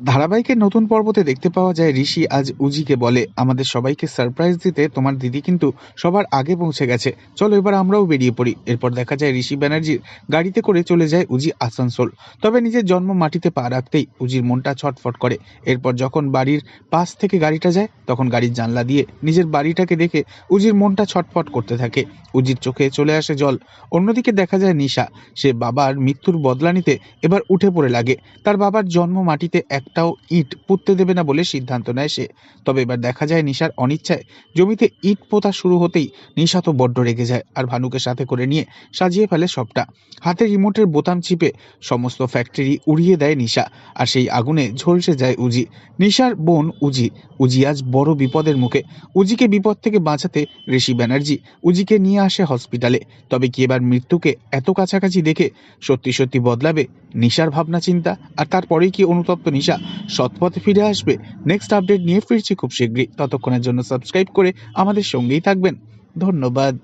ধারাবাহিকের নতুন পর্বতে দেখতে পাওয়া যায় ঋষি আজ উজিকে বলে, আমাদের সবাইকে সারপ্রাইজ দিতে তোমার দিদি কিন্তু সবার আগে পৌঁছে গেছে, চলো এবার আমরাও বেরিয়ে পড়ি। এরপর দেখা যায় ঋষি ব্যানার্জির গাড়িতে করে চলে যায় উজি আসানসোল। তবে নিজের জন্ম মাটিতে পা রাখতেই উজির মনটা ছটফট করে। এরপর যখন বাড়ির পাশ থেকে গাড়িটা যায় তখন গাড়ির জানলা দিয়ে নিজের বাড়িটাকে দেখে উজির মনটা ছটফট করতে থাকে। উজির চোখে চলে আসে জল। অন্যদিকে দেখা যায় নিশা, সে বাবার মৃত্যুর বদলা নিতে এবার উঠে পড়ে লাগে। তার বাবার জন্ম মাটিতে একটাও ইট পুঁততে দেবে না বলে সিদ্ধান্ত নেয় সে। তবে এবার দেখা যায় নিশার অনিচ্ছায় জমিতে ইট পোঁতা শুরু হতেই নিশা তো বড্ড রেগে যায় আর ভানুকে সাথে করে নিয়ে সাজিয়ে ফেলে সবটা। হাতে রিমোটের বোতাম চিপে সমস্ত ফ্যাক্টরি উড়িয়ে দেয় নিশা, আর সেই আগুনে ঝলসে যায় উজি। নিশার বোন উজি। উজি আজ বড় বিপদের মুখে। উজিকে বিপদ থেকে বাঁচাতে ঋষি ব্যানার্জি উজিকে নিয়ে আসে হসপিটালে। তবে কি এবার মৃত্যুকে এত কাছাকাছি দেখে সত্যি সত্যি বদলাবে নিশার ভাবনা চিন্তা? আর তারপরেই কি অনুতপ্ত নিশা সৎপথে ফিরে আসবে? নেক্সট আপডেট নিয়ে ফিরছি খুব শীঘ্রই। ততক্ষণের জন্য সাবস্ক্রাইব করে আমাদের সঙ্গেই থাকবেন। ধন্যবাদ।